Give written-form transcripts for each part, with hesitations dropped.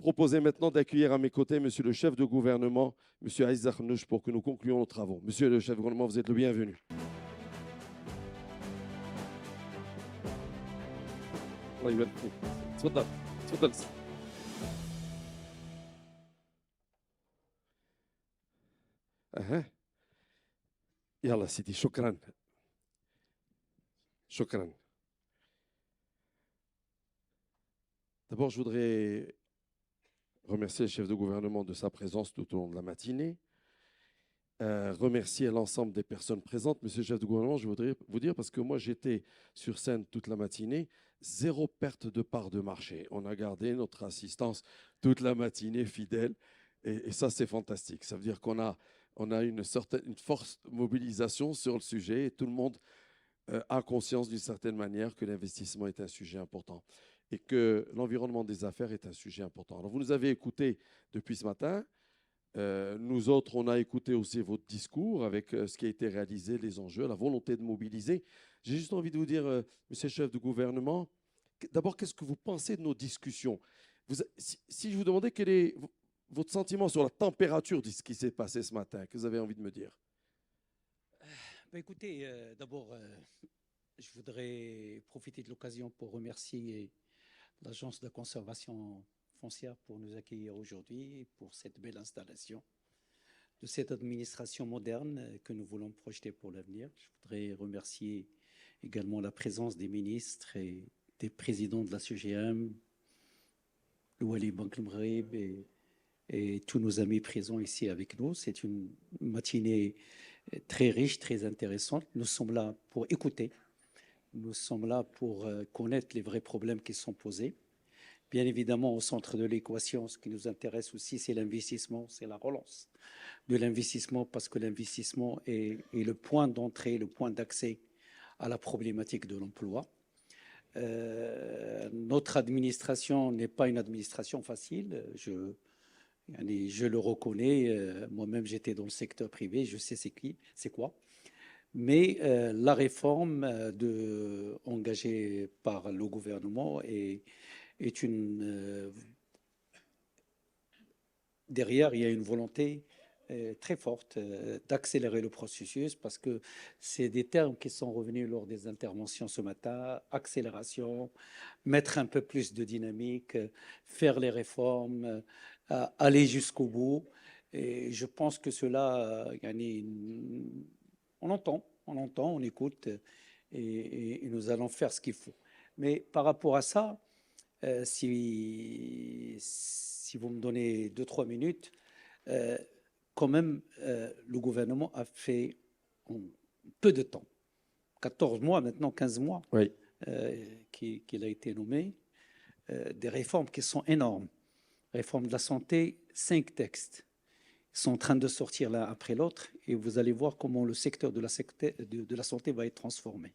proposer maintenant d'accueillir à mes côtés Monsieur le chef de gouvernement, Monsieur Aziz Zakhnouch, pour que nous concluions nos travaux. Monsieur le chef de gouvernement, vous êtes le bienvenu. الله يبارك فيك. تفضل تفضل. اها يلا سيدي شكرا شكرا. D'abord, je voudrais remercier le chef de gouvernement de sa présence tout au long de la matinée. Remercier l'ensemble des personnes présentes. Monsieur le chef de gouvernement, je voudrais vous dire, parce que moi j'étais sur scène toute la matinée, zéro perte de part de marché. On a gardé notre assistance toute la matinée fidèle, et ça c'est fantastique. Ça veut dire qu'on a une force de mobilisation sur le sujet, et tout le monde a conscience d'une certaine manière que l'investissement est un sujet important et que l'environnement des affaires est un sujet important. Alors vous nous avez écoutés depuis ce matin. Nous autres, on a écouté aussi votre discours avec ce qui a été réalisé, les enjeux, la volonté de mobiliser. J'ai juste envie de vous dire, monsieur le chef de gouvernement, d'abord, qu'est-ce que vous pensez de nos discussions? Si je vous demandais quel est votre sentiment sur la température de ce qui s'est passé ce matin, que vous avez envie de me dire? Écoutez, d'abord, je voudrais profiter de l'occasion pour remercier l'Agence de conservation foncière pour nous accueillir aujourd'hui, pour cette belle installation de cette administration moderne que nous voulons projeter pour l'avenir. Je voudrais remercier également la présence des ministres et des présidents de la CGM, le Wali Bank Maghreb et tous nos amis présents ici avec nous. C'est une matinée très riche, très intéressante. Nous sommes là pour écouter. Nous sommes là pour connaître les vrais problèmes qui sont posés. Bien évidemment, au centre de l'équation, ce qui nous intéresse aussi, c'est l'investissement, c'est la relance de l'investissement, parce que l'investissement est le point d'entrée, le point d'accès à la problématique de l'emploi. Notre administration n'est pas une administration facile. Je le reconnais. Moi-même, j'étais dans le secteur privé, je sais c'est quoi. Mais la réforme engagée par le gouvernement est une... derrière, il y a une volonté très forte d'accélérer le processus, parce que c'est des termes qui sont revenus lors des interventions ce matin: accélération, mettre un peu plus de dynamique, faire les réformes, aller jusqu'au bout. Et je pense que cela, on entend, on écoute, et nous allons faire ce qu'il faut. Mais par rapport à ça, si vous me donnez 2-3 minutes, quand même, le gouvernement a fait en peu de temps, 14 mois maintenant, 15 mois, oui, qu'il a été nommé, des réformes qui sont énormes. Réforme de la santé, 5 textes sont en train de sortir l'un après l'autre, et vous allez voir comment le secteur de la santé va être transformé.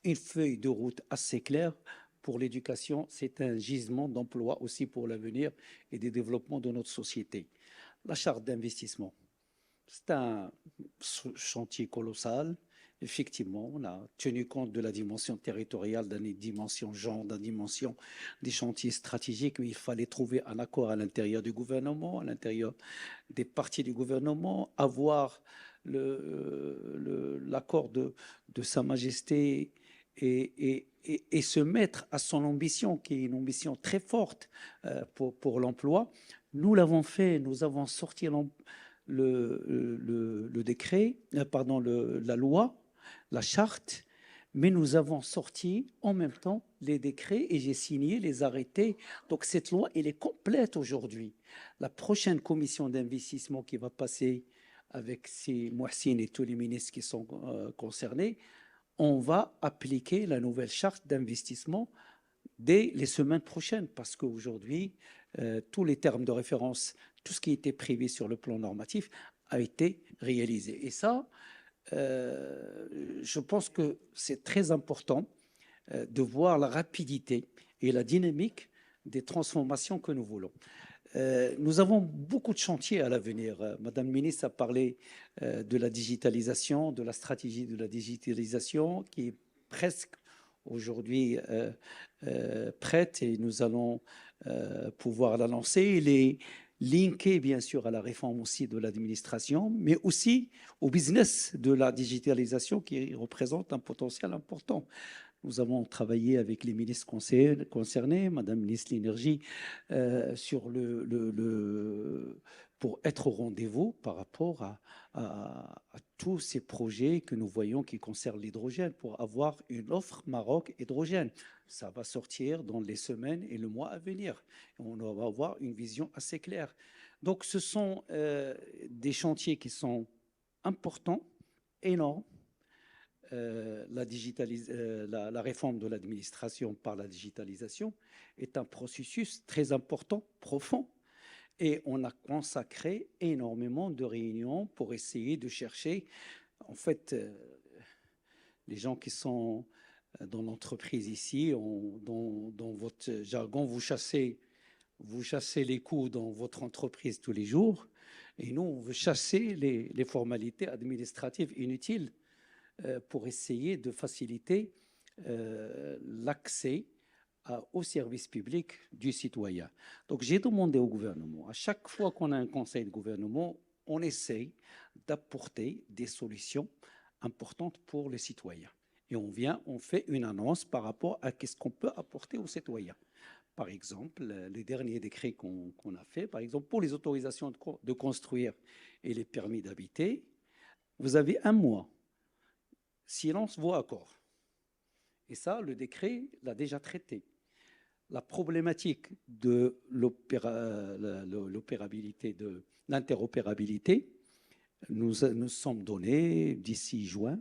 Une feuille de route assez claire pour l'éducation, c'est un gisement d'emploi aussi pour l'avenir et des développements de notre société. La charte d'investissement, c'est un chantier colossal. Effectivement, on a tenu compte de la dimension territoriale, de la dimension genre, de la dimension des chantiers stratégiques, mais il fallait trouver un accord à l'intérieur du gouvernement, à l'intérieur des partis du gouvernement, avoir l'accord de Sa Majesté et se mettre à son ambition, qui est une ambition très forte pour l'emploi. Nous l'avons fait, nous avons sorti le décret, la loi, la charte, mais nous avons sorti en même temps les décrets et j'ai signé les arrêtés. Donc cette loi, elle est complète aujourd'hui. La prochaine commission d'investissement qui va passer avec Mohsin et tous les ministres qui sont concernés, on va appliquer la nouvelle charte d'investissement dès les semaines prochaines, parce qu'aujourd'hui, tous les termes de référence, tout ce qui était prévu sur le plan normatif a été réalisé. Et ça, je pense que c'est très important de voir la rapidité et la dynamique des transformations que nous voulons. Nous avons beaucoup de chantiers à l'avenir. Madame la ministre a parlé de la digitalisation, de la stratégie de la digitalisation qui est presque aujourd'hui prête, et nous allons pouvoir la lancer. Il est linké, bien sûr, à la réforme aussi de l'administration, mais aussi au business de la digitalisation qui représente un potentiel important. Nous avons travaillé avec les ministres concernés, Madame la ministre de l'Énergie, sur pour être au rendez-vous par rapport à tous ces projets que nous voyons qui concernent l'hydrogène, pour avoir une offre Maroc hydrogène. Ça va sortir dans les semaines et le mois à venir. On va avoir une vision assez claire. Donc, ce sont des chantiers qui sont importants, énormes. La réforme de l'administration par la digitalisation est un processus très important, profond, et on a consacré énormément de réunions pour essayer de chercher, en fait, les gens qui sont dans l'entreprise ici, dans votre jargon, vous chassez les coûts dans votre entreprise tous les jours, et nous, on veut chasser les formalités administratives inutiles pour essayer de faciliter l'accès au service public du citoyen. Donc j'ai demandé au gouvernement, à chaque fois qu'on a un conseil de gouvernement, on essaye d'apporter des solutions importantes pour le citoyen. Et on fait une annonce par rapport à ce qu'on peut apporter aux citoyens. Par exemple, les derniers décrets qu'on a fait, par exemple, pour les autorisations de construire et les permis d'habiter, vous avez un mois. Silence vaut accord. Et ça, le décret l'a déjà traité. La problématique de l'opérabilité, de l'interopérabilité, nous sommes donnés d'ici juin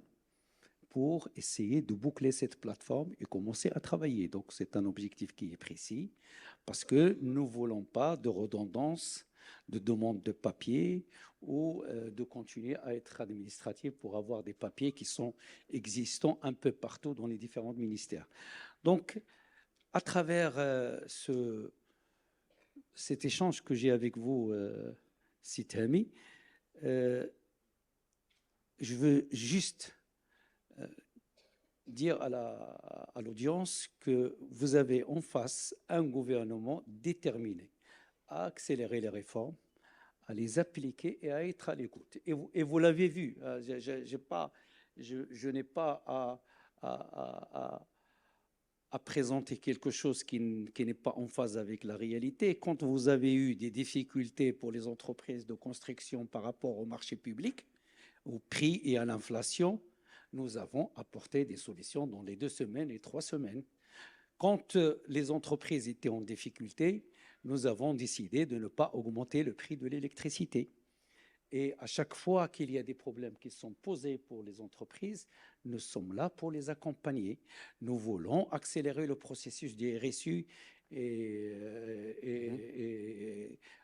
pour essayer de boucler cette plateforme et commencer à travailler. Donc, c'est un objectif qui est précis parce que nous ne voulons pas de redondance, de demande de papier ou de continuer à être administratif pour avoir des papiers qui sont existants un peu partout dans les différents ministères. Donc, à travers cet échange que j'ai avec vous, Sithami, je veux juste dire à l'audience que vous avez en face un gouvernement déterminé à accélérer les réformes, à les appliquer et à être à l'écoute. Et vous l'avez vu, je n'ai pas à présenter quelque chose qui n'est pas en phase avec la réalité. Quand vous avez eu des difficultés pour les entreprises de construction par rapport au marché public, au prix et à l'inflation, nous avons apporté des solutions dans les 2 semaines et 3 semaines. Quand les entreprises étaient en difficulté, nous avons décidé de ne pas augmenter le prix de l'électricité. Et à chaque fois qu'il y a des problèmes qui sont posés pour les entreprises, nous sommes là pour les accompagner. Nous voulons accélérer le processus du RSU et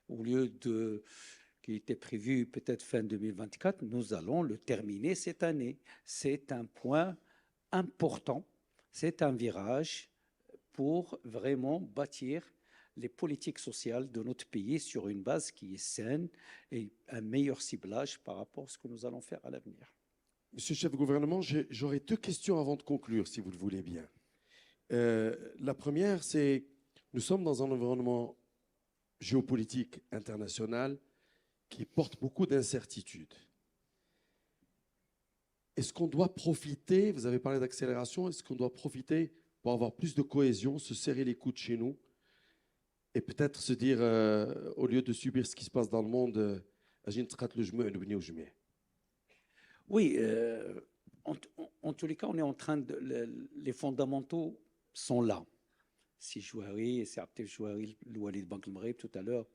au lieu de qui était prévu peut-être fin 2024, nous allons le terminer cette année. C'est un point important, c'est un virage pour vraiment bâtir les politiques sociales de notre pays sur une base qui est saine et un meilleur ciblage par rapport à ce que nous allons faire à l'avenir. Monsieur le chef de gouvernement, j'aurais 2 questions avant de conclure, si vous le voulez bien. La première, c'est nous sommes dans un environnement géopolitique international qui porte beaucoup d'incertitudes. Est-ce qu'on doit profiter, vous avez parlé d'accélération, est-ce qu'on doit profiter pour avoir plus de cohésion, se serrer les coudes chez nous et peut-être se dire, au lieu de subir ce qui se passe dans le monde, oui, en tous les cas, on est en train les fondamentaux sont là. Si Jouari, c'est Abdel Jouari, Loualid Bank al-Maghreb tout à l'heure,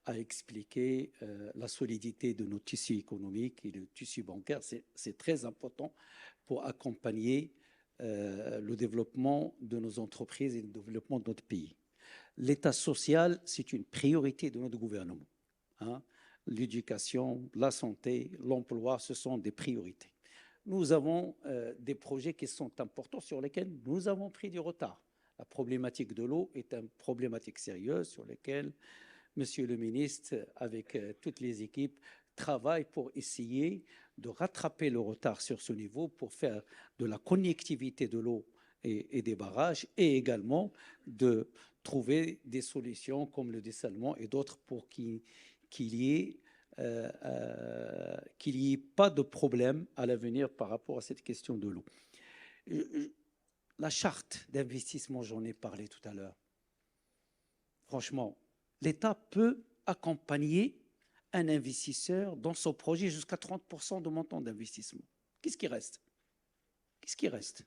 a expliqué la solidité de nos tissus économiques et le tissu bancaire. C'est très important pour accompagner le développement de nos entreprises et le développement de notre pays. L'État social, c'est une priorité de notre gouvernement. Hein. L'éducation, la santé, l'emploi, ce sont des priorités. Nous avons des projets qui sont importants sur lesquels nous avons pris du retard. La problématique de l'eau est une problématique sérieuse sur laquelle Monsieur le ministre, avec toutes les équipes, travaille pour essayer de rattraper le retard sur ce niveau pour faire de la connectivité de l'eau et des barrages et également de trouver des solutions comme le dessalement et d'autres pour qu'il y ait pas de problème à l'avenir par rapport à cette question de l'eau. La charte d'investissement, j'en ai parlé tout à l'heure. Franchement, l'État peut accompagner un investisseur dans son projet jusqu'à 30% de montant d'investissement. Qu'est-ce qui reste? Qu'est-ce qui reste?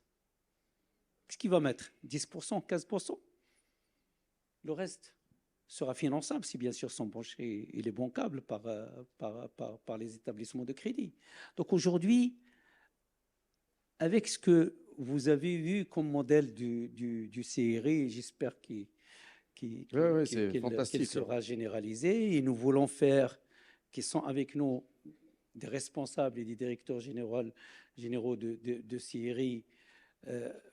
Qu'est-ce qu'il va mettre? 10%, 15%? Le reste sera finançable si bien sûr son branché il est bancable par les établissements de crédit. Donc aujourd'hui, avec ce que vous avez vu comme modèle du CRI, j'espère qu'il sera généralisé. Et nous voulons faire, qui sont avec nous, des responsables et des directeurs généraux de CRI,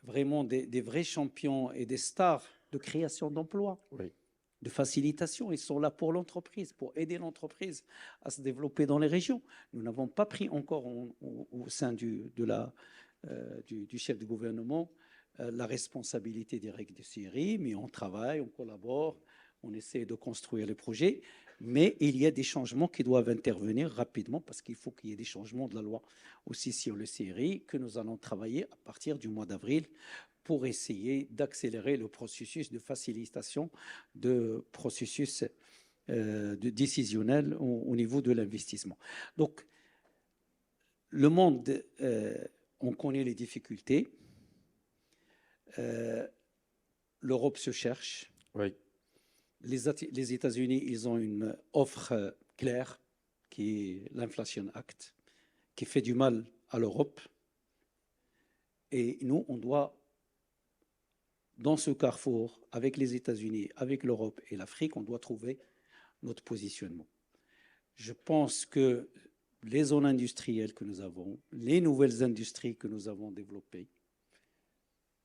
vraiment des vrais champions et des stars de création d'emplois, oui, de facilitation. Ils sont là pour l'entreprise, pour aider l'entreprise à se développer dans les régions. Nous n'avons pas pris encore au sein du chef du gouvernement la responsabilité directe de CRI, mais on travaille, on collabore, on essaie de construire les projets. Mais il y a des changements qui doivent intervenir rapidement parce qu'il faut qu'il y ait des changements de la loi aussi sur le CRI que nous allons travailler à partir du mois d'avril pour essayer d'accélérer le processus de facilitation de processus décisionnel au niveau de l'investissement. Donc, le monde, on connaît les difficultés. L'Europe se cherche. oui. Les États-Unis, ils ont une offre claire qui est l'Inflation Act, qui fait du mal à l'Europe. Et nous, on doit, dans ce carrefour, avec les États-Unis, avec l'Europe et l'Afrique, on doit trouver notre positionnement. Je pense que les zones industrielles que nous avons, les nouvelles industries que nous avons développées,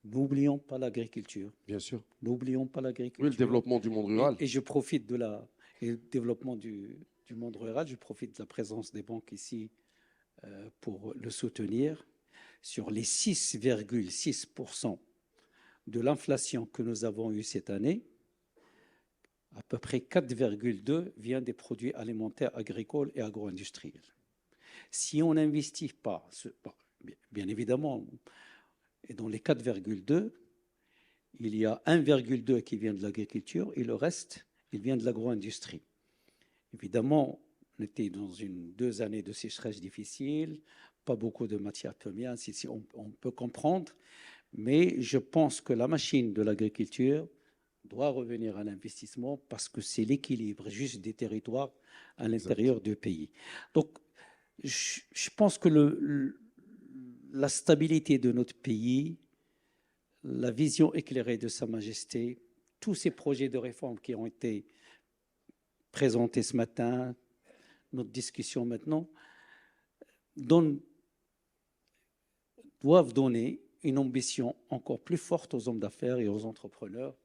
n'oublions pas l'agriculture. Bien sûr. N'oublions pas l'agriculture. Oui, le développement du monde rural. Et je profite le développement du monde rural, je profite de la présence des banques ici pour le soutenir. Sur les 6,6% de l'inflation que nous avons eue cette année, à peu près 4,2 vient des produits alimentaires, agricoles et agro-industriels. Si on n'investit pas, bien évidemment, et dans les 4,2, il y a 1,2 qui vient de l'agriculture et le reste, il vient de l'agro-industrie. Évidemment, on était dans 2 années de sécheresse difficile, pas beaucoup de matières premières, on peut comprendre, mais je pense que la machine de l'agriculture doit revenir à l'investissement parce que c'est l'équilibre juste des territoires à l'intérieur du pays. Donc, je pense que la stabilité de notre pays, la vision éclairée de Sa Majesté, tous ces projets de réforme qui ont été présentés ce matin, notre discussion maintenant, doivent donner une ambition encore plus forte aux hommes d'affaires et aux entrepreneurs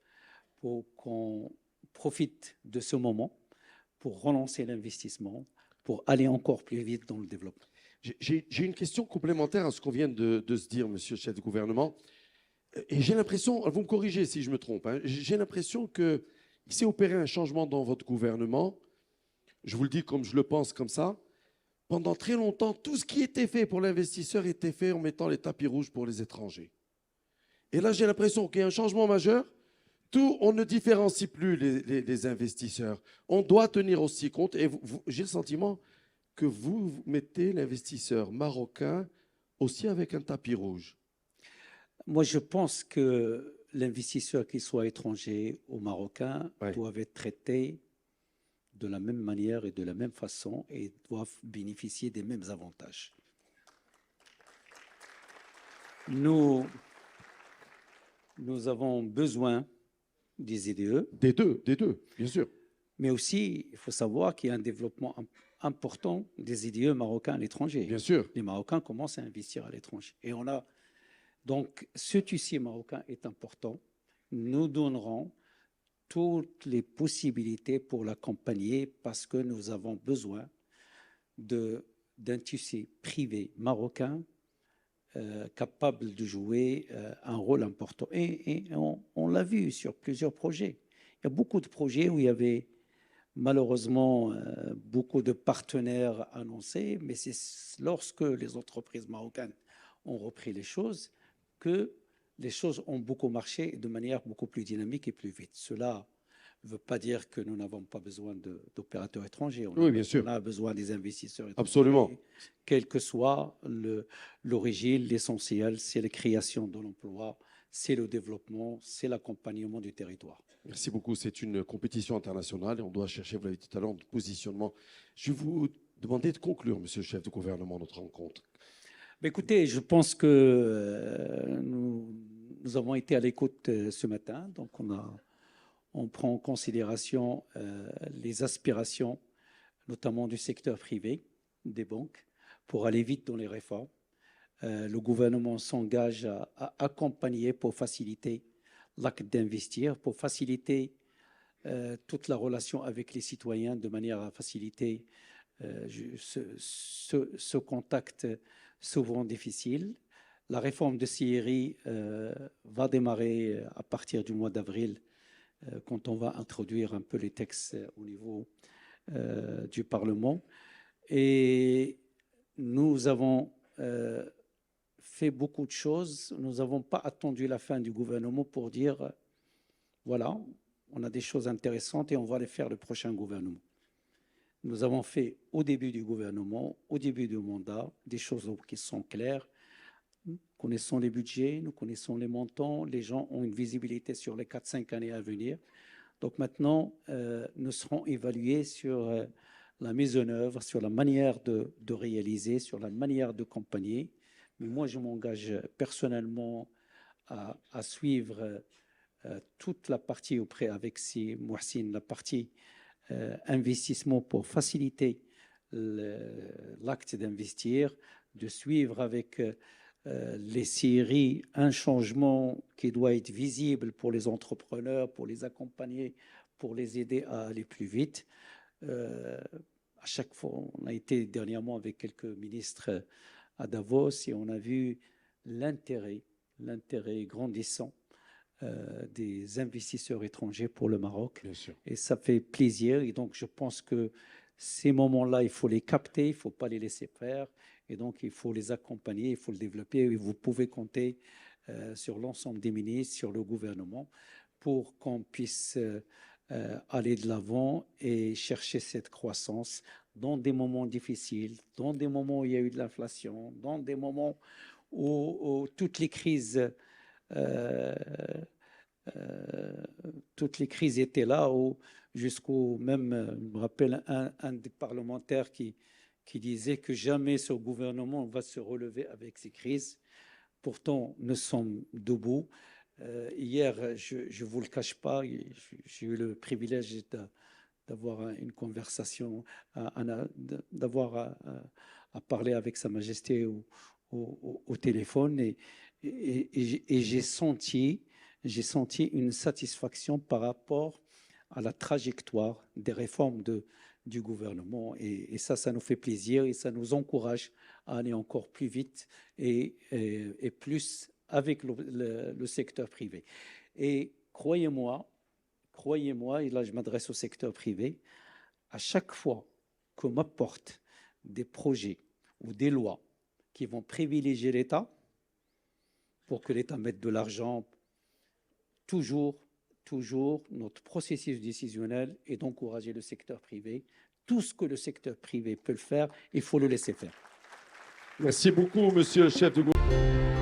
pour qu'on profite de ce moment pour relancer l'investissement, pour aller encore plus vite dans le développement. J'ai une question complémentaire à ce qu'on vient de se dire, monsieur le chef du gouvernement. Et j'ai l'impression, vous me corrigez si je me trompe, hein, j'ai l'impression qu'il s'est opéré un changement dans votre gouvernement. Je vous le dis comme je le pense, comme ça. Pendant très longtemps, tout ce qui était fait pour l'investisseur était fait en mettant les tapis rouges pour les étrangers. Et là, j'ai l'impression qu'il y a un changement majeur. On ne différencie plus les investisseurs. On doit tenir aussi compte. Et j'ai le sentiment que vous mettez l'investisseur marocain aussi avec un tapis rouge. Moi, je pense que l'investisseur, qu'il soit étranger ou marocain, Ouais. doivent être traités de la même manière et de la même façon et doivent bénéficier des mêmes avantages. Nous avons besoin des IDE. Des deux, bien sûr. Mais aussi, il faut savoir qu'il y a un développement important des IDE marocains à l'étranger. Bien sûr. Les Marocains commencent à investir à l'étranger. Et donc, ce tissu marocain est important. Nous donnerons toutes les possibilités pour l'accompagner parce que nous avons besoin d'un tissu privé marocain capable de jouer un rôle important. Et on l'a vu sur plusieurs projets. y a beaucoup de projets où il y avait malheureusement beaucoup de partenaires annoncés, mais c'est lorsque les entreprises marocaines ont repris les choses que les choses ont beaucoup marché de manière beaucoup plus dynamique et plus vite. Cela ne veut pas dire que nous n'avons pas besoin d'opérateurs étrangers. Oui, bien sûr. On a besoin des investisseurs étrangers. Absolument. Quelle que soit l'origine, l'essentiel, c'est la création de l'emploi, c'est le développement, c'est l'accompagnement du territoire. Merci beaucoup. C'est une compétition internationale et on doit chercher, vous l'avez dit tout à l'heure, de positionnement. Je vais vous demander de conclure, monsieur le chef de gouvernement, notre rencontre. Mais écoutez, je pense que nous avons été à l'écoute ce matin, donc on prend en considération les aspirations, notamment du secteur privé, des banques, pour aller vite dans les réformes. Le gouvernement s'engage à accompagner pour faciliter l'acte d'investir, pour faciliter toute la relation avec les citoyens de manière à faciliter ce contact souvent difficile. La réforme de CRI va démarrer à partir du mois d'avril quand on va introduire un peu les textes au niveau du Parlement. Et nous avons fait beaucoup de choses. Nous n'avons pas attendu la fin du gouvernement pour dire, voilà, on a des choses intéressantes et on va les faire le prochain gouvernement. Nous avons fait au début du gouvernement, au début du mandat, des choses qui sont claires. Nous connaissons les budgets, nous connaissons les montants, les gens ont une visibilité sur les 4-5 années à venir. Donc maintenant, nous serons évalués sur la mise en œuvre, sur la manière de réaliser, sur la manière d'accompagner. Mais moi, je m'engage personnellement à suivre toute la partie auprès avec si Mohsin, la partie investissement pour faciliter l'acte d'investir, de suivre avec les séries un changement qui doit être visible pour les entrepreneurs, pour les accompagner, pour les aider à aller plus vite. À chaque fois, on a été dernièrement avec quelques ministres à Davos et on a vu l'intérêt grandissant des investisseurs étrangers pour le Maroc. Bien sûr. Et ça fait plaisir. Et donc, je pense que ces moments-là, il faut les capter, il ne faut pas les laisser faire. Et donc, il faut les accompagner, il faut le développer. Et vous pouvez compter sur l'ensemble des ministres, sur le gouvernement, pour qu'on puisse aller de l'avant et chercher cette croissance dans des moments difficiles, dans des moments où il y a eu de l'inflation, dans des moments où toutes les crises étaient là, jusqu'au même, je me rappelle un des parlementaires qui disait que jamais ce gouvernement va se relever avec ces crises. Pourtant, nous sommes debout. Hier, je ne vous le cache pas, j'ai eu le privilège d'avoir une conversation, d'avoir à parler avec Sa Majesté au téléphone et j'ai senti une satisfaction par rapport à la trajectoire des réformes du gouvernement. Et ça nous fait plaisir et ça nous encourage à aller encore plus vite et plus avec le secteur privé. Et croyez-moi, et là je m'adresse au secteur privé, à chaque fois qu'on m'apporte des projets ou des lois qui vont privilégier l'État, pour que l'État mette de l'argent, toujours, notre processus décisionnel est d'encourager le secteur privé. Tout ce que le secteur privé peut le faire, il faut le laisser faire. Merci beaucoup, monsieur le chef de gouvernement.